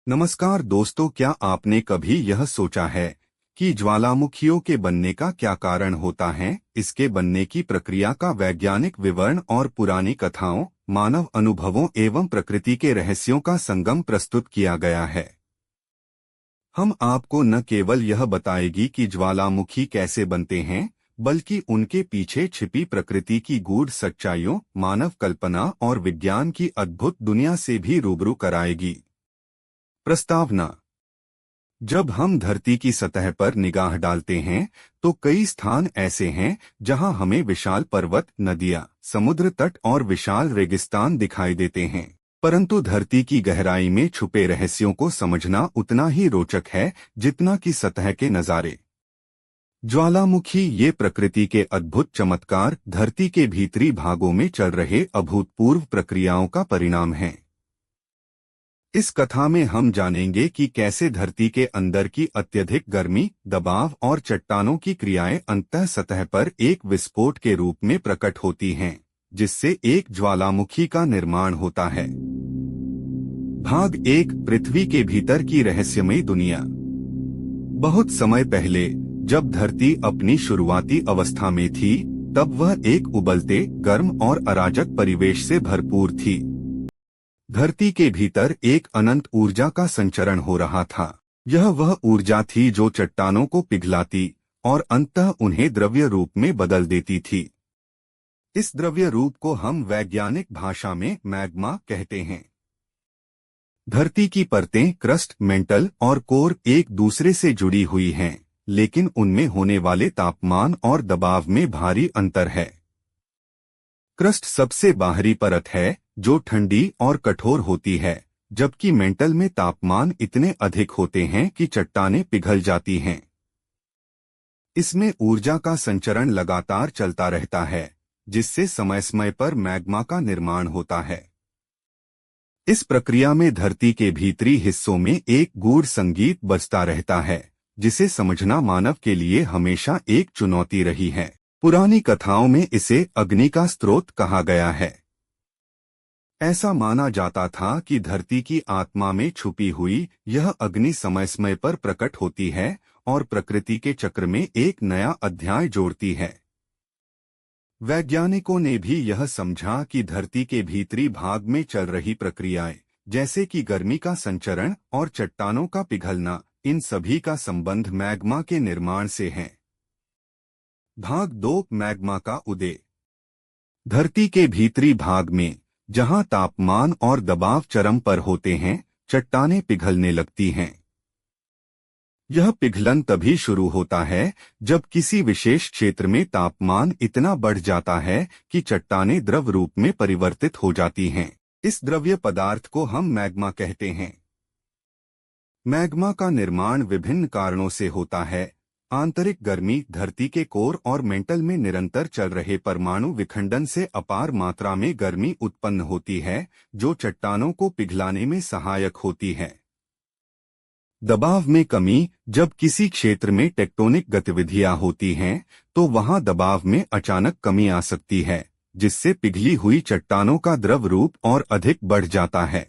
नमस्कार दोस्तों, क्या आपने कभी यह सोचा है कि ज्वालामुखियों के बनने का क्या कारण होता है? इसके बनने की प्रक्रिया का वैज्ञानिक विवरण और पुरानी कथाओं, मानव अनुभवों एवं प्रकृति के रहस्यों का संगम प्रस्तुत किया गया है। हम आपको न केवल यह बताएगी कि ज्वालामुखी कैसे बनते हैं, बल्कि उनके पीछे छिपी प्रकृति की गूढ़ सच्चाइयों, मानव कल्पना और विज्ञान की अद्भुत दुनिया से भी रूबरू कराएगी। प्रस्तावना: जब हम धरती की सतह पर निगाह डालते हैं तो कई स्थान ऐसे हैं जहां हमें विशाल पर्वत, नदियां, समुद्र तट और विशाल रेगिस्तान दिखाई देते हैं। परंतु धरती की गहराई में छुपे रहस्यों को समझना उतना ही रोचक है जितना कि सतह के नज़ारे। ज्वालामुखी ये प्रकृति के अद्भुत चमत्कार, धरती के भीतरी भागों में चल रहे अभूतपूर्व प्रक्रियाओं का परिणाम हैं। इस कथा में हम जानेंगे कि कैसे धरती के अंदर की अत्यधिक गर्मी, दबाव और चट्टानों की क्रियाएं अंततः सतह पर एक विस्फोट के रूप में प्रकट होती हैं, जिससे एक ज्वालामुखी का निर्माण होता है। भाग 1: पृथ्वी के भीतर की रहस्यमयी दुनिया। बहुत समय पहले, जब धरती अपनी शुरुआती अवस्था में थी, तब वह एक उबलते, गर्म और अराजक परिवेश से भरपूर थी। धरती के भीतर एक अनंत ऊर्जा का संचरण हो रहा था। यह वह ऊर्जा थी जो चट्टानों को पिघलाती और अंततः उन्हें द्रव्य रूप में बदल देती थी। इस द्रव्य रूप को हम वैज्ञानिक भाषा में मैग्मा कहते हैं। धरती की परतें, क्रस्ट, मेंटल और कोर एक दूसरे से जुड़ी हुई हैं, लेकिन उनमें होने वाले तापमान और दबाव में भारी अंतर है। क्रस्ट सबसे बाहरी परत है जो ठंडी और कठोर होती है, जबकि मेंटल में तापमान इतने अधिक होते हैं कि चट्टानें पिघल जाती हैं। इसमें ऊर्जा का संचरण लगातार चलता रहता है, जिससे समय समय पर मैग्मा का निर्माण होता है। इस प्रक्रिया में धरती के भीतरी हिस्सों में एक गूढ़ संगीत बजता रहता है, जिसे समझना मानव के लिए हमेशा एक चुनौती रही है। पुरानी कथाओं में इसे अग्नि का स्रोत कहा गया है। ऐसा माना जाता था कि धरती की आत्मा में छुपी हुई यह अग्नि समय समय पर प्रकट होती है और प्रकृति के चक्र में एक नया अध्याय जोड़ती है। वैज्ञानिकों ने भी यह समझा कि धरती के भीतरी भाग में चल रही प्रक्रियाएं, जैसे कि गर्मी का संचरण और चट्टानों का पिघलना, इन सभी का संबंध मैग्मा के निर्माण से है। भाग 2: मैग्मा का उदय। धरती के भीतरी भाग में, जहां तापमान और दबाव चरम पर होते हैं, चट्टानें पिघलने लगती हैं। यह पिघलन तभी शुरू होता है जब किसी विशेष क्षेत्र में तापमान इतना बढ़ जाता है कि चट्टानें द्रव रूप में परिवर्तित हो जाती हैं। इस द्रव्य पदार्थ को हम मैग्मा कहते हैं। मैग्मा का निर्माण विभिन्न कारणों से होता है। आंतरिक गर्मी, धरती के कोर और मेंटल में निरंतर चल रहे परमाणु विखंडन से अपार मात्रा में गर्मी उत्पन्न होती है, जो चट्टानों को पिघलाने में सहायक होती है। दबाव में कमी: जब किसी क्षेत्र में टेक्टोनिक गतिविधियां होती हैं, तो वहां दबाव में अचानक कमी आ सकती है, जिससे पिघली हुई चट्टानों का द्रव रूप और अधिक बढ़ जाता है।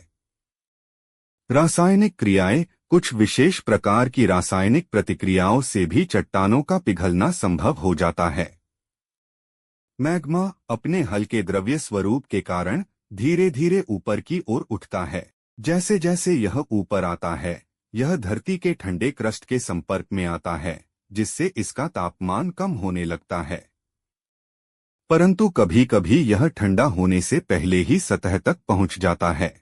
रासायनिक क्रियाएं: कुछ विशेष प्रकार की रासायनिक प्रतिक्रियाओं से भी चट्टानों का पिघलना संभव हो जाता है। मैग्मा अपने हल्के द्रव्य स्वरूप के कारण धीरे धीरे ऊपर की ओर उठता है। जैसे जैसे यह ऊपर आता है, यह धरती के ठंडे क्रस्ट के संपर्क में आता है, जिससे इसका तापमान कम होने लगता है। परंतु कभी कभी यह ठंडा होने से पहले ही सतह तक पहुंच जाता है।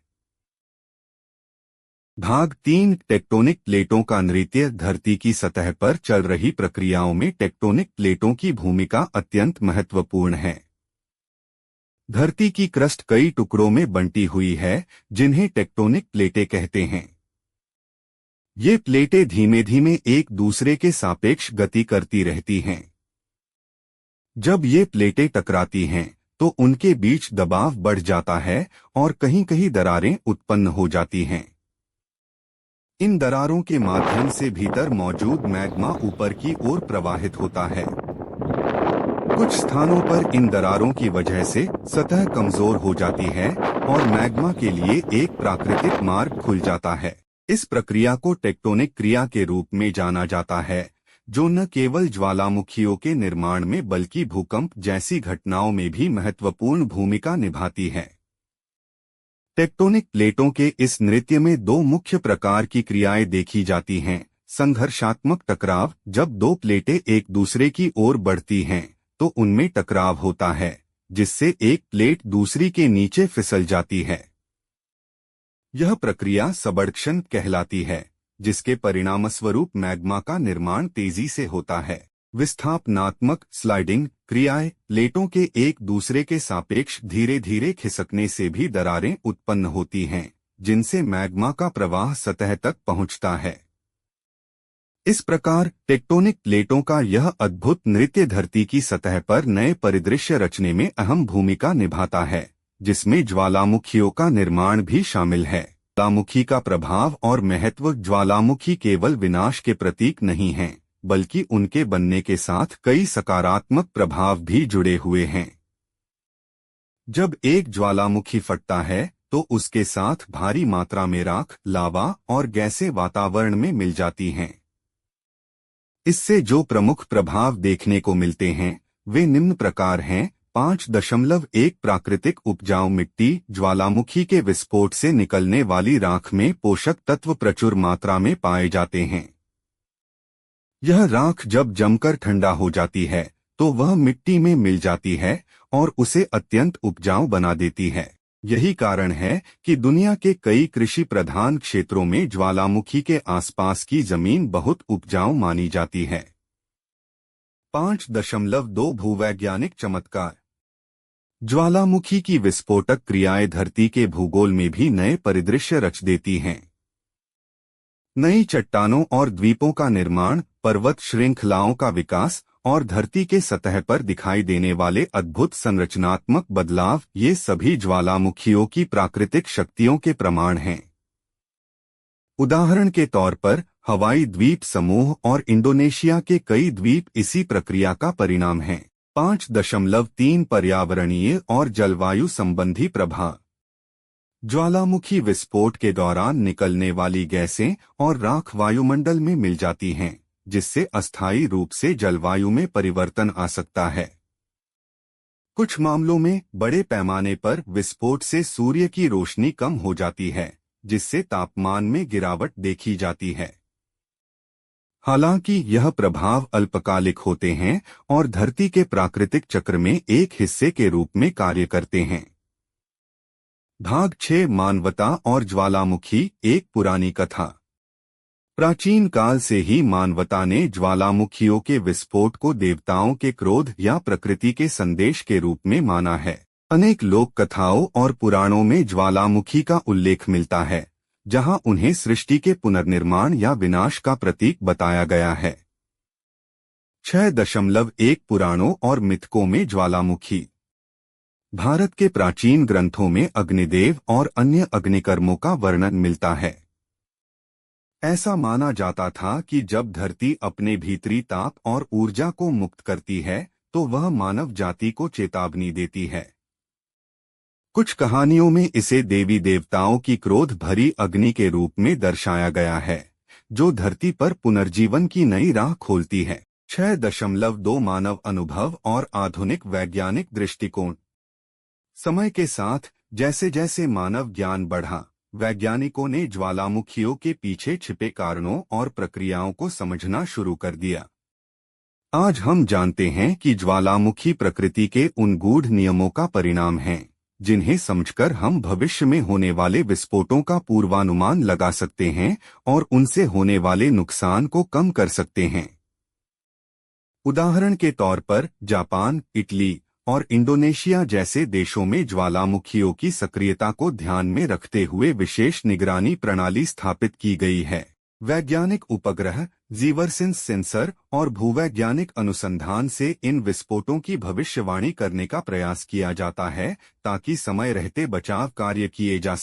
भाग 3: टेक्टोनिक प्लेटों का नृत्य। धरती की सतह पर चल रही प्रक्रियाओं में टेक्टोनिक प्लेटों की भूमिका अत्यंत महत्वपूर्ण है। धरती की क्रस्ट कई टुकड़ों में बंटी हुई है, जिन्हें टेक्टोनिक प्लेटें कहते हैं। ये प्लेटें धीमे धीमे एक दूसरे के सापेक्ष गति करती रहती हैं। जब ये प्लेटें टकराती हैं, तो उनके बीच दबाव बढ़ जाता है और कहीं कहीं दरारें उत्पन्न हो जाती हैं। इन दरारों के माध्यम से भीतर मौजूद मैग्मा ऊपर की ओर प्रवाहित होता है। कुछ स्थानों पर इन दरारों की वजह से सतह कमजोर हो जाती है और मैग्मा के लिए एक प्राकृतिक मार्ग खुल जाता है। इस प्रक्रिया को टेक्टोनिक क्रिया के रूप में जाना जाता है, जो न केवल ज्वालामुखियों के निर्माण में बल्कि भूकंप जैसी घटनाओं में भी महत्वपूर्ण भूमिका निभाती है। टेक्टोनिक प्लेटों के इस नृत्य में दो मुख्य प्रकार की क्रियाएं देखी जाती हैं। संघर्षात्मक टकराव, जब दो प्लेटें एक दूसरे की ओर बढ़ती हैं तो उनमें टकराव होता है, जिससे एक प्लेट दूसरी के नीचे फिसल जाती है। यह प्रक्रिया सबडक्शन कहलाती है, जिसके परिणामस्वरूप मैग्मा का निर्माण तेजी से होता है। विस्थापनात्मक स्लाइडिंग क्रियाएं प्लेटों के एक दूसरे के सापेक्ष धीरे धीरे खिसकने से भी दरारें उत्पन्न होती हैं, जिनसे मैग्मा का प्रवाह सतह तक पहुंचता है। इस प्रकार टेक्टोनिक प्लेटों का यह अद्भुत नृत्य धरती की सतह पर नए परिदृश्य रचने में अहम भूमिका निभाता है, जिसमें ज्वालामुखियों का निर्माण भी शामिल है। ज्वालामुखी का प्रभाव और महत्व। ज्वालामुखी केवल विनाश के प्रतीक नहीं हैं, बल्कि उनके बनने के साथ कई सकारात्मक प्रभाव भी जुड़े हुए हैं। जब एक ज्वालामुखी फटता है तो उसके साथ भारी मात्रा में राख, लावा और गैसें वातावरण में मिल जाती हैं। इससे जो प्रमुख प्रभाव देखने को मिलते हैं वे निम्न प्रकार हैं। 5.1 प्राकृतिक उपजाऊ मिट्टी। ज्वालामुखी के विस्फोट से निकलने वाली राख में पोषक तत्व प्रचुर मात्रा में पाए जाते हैं। यह राख जब जमकर ठंडा हो जाती है तो वह मिट्टी में मिल जाती है और उसे अत्यंत उपजाऊ बना देती है। यही कारण है कि दुनिया के कई कृषि प्रधान क्षेत्रों में ज्वालामुखी के आसपास की जमीन बहुत उपजाऊ मानी जाती है। 5.2 भूवैज्ञानिक चमत्कार। ज्वालामुखी की विस्फोटक क्रियाएं धरती के भूगोल में भी नए परिदृश्य रच देती हैं। नई चट्टानों और द्वीपों का निर्माण, पर्वत श्रृंखलाओं का विकास और धरती के सतह पर दिखाई देने वाले अद्भुत संरचनात्मक बदलाव, ये सभी ज्वालामुखियों की प्राकृतिक शक्तियों के प्रमाण हैं। उदाहरण के तौर पर हवाई द्वीप समूह और इंडोनेशिया के कई द्वीप इसी प्रक्रिया का परिणाम हैं। 5.3 पर्यावरणीय और जलवायु संबंधी प्रभाव। ज्वालामुखी विस्फोट के दौरान निकलने वाली गैसें और राख वायुमंडल में मिल जाती हैं, जिससे अस्थायी रूप से जलवायु में परिवर्तन आ सकता है। कुछ मामलों में बड़े पैमाने पर विस्फोट से सूर्य की रोशनी कम हो जाती है, जिससे तापमान में गिरावट देखी जाती है। हालांकि यह प्रभाव अल्पकालिक होते हैं और धरती के प्राकृतिक चक्र में एक हिस्से के रूप में कार्य करते हैं। भाग 6 मानवता और ज्वालामुखी। एक पुरानी कथा। प्राचीन काल से ही मानवता ने ज्वालामुखियों के विस्फोट को देवताओं के क्रोध या प्रकृति के संदेश के रूप में माना है। अनेक लोक कथाओं और पुराणों में ज्वालामुखी का उल्लेख मिलता है, जहां उन्हें सृष्टि के पुनर्निर्माण या विनाश का प्रतीक बताया गया है। 6.1 पुराणों और मिथकों में ज्वालामुखी। भारत के प्राचीन ग्रंथों में अग्निदेव और अन्य अग्निकर्मों का वर्णन मिलता है। ऐसा माना जाता था कि जब धरती अपने भीतरी ताप और ऊर्जा को मुक्त करती है तो वह मानव जाति को चेतावनी देती है। कुछ कहानियों में इसे देवी देवताओं की क्रोध भरी अग्नि के रूप में दर्शाया गया है, जो धरती पर पुनर्जीवन की नई राह खोलती है। 6.2 मानव अनुभव और आधुनिक वैज्ञानिक दृष्टिकोण। समय के साथ जैसे जैसे मानव ज्ञान बढ़ा, वैज्ञानिकों ने ज्वालामुखियों के पीछे छिपे कारणों और प्रक्रियाओं को समझना शुरू कर दिया। आज हम जानते हैं कि ज्वालामुखी प्रकृति के उन गूढ़ नियमों का परिणाम हैं, जिन्हें समझकर हम भविष्य में होने वाले विस्फोटों का पूर्वानुमान लगा सकते हैं और उनसे होने वाले नुकसान को कम कर सकते हैं। उदाहरण के तौर पर जापान, इटली और इंडोनेशिया जैसे देशों में ज्वालामुखियों की सक्रियता को ध्यान में रखते हुए विशेष निगरानी प्रणाली स्थापित की गई है। वैज्ञानिक उपग्रह, जीवरसेंस सेंसर और भूवैज्ञानिक अनुसंधान से इन विस्फोटों की भविष्यवाणी करने का प्रयास किया जाता है, ताकि समय रहते बचाव कार्य किए जा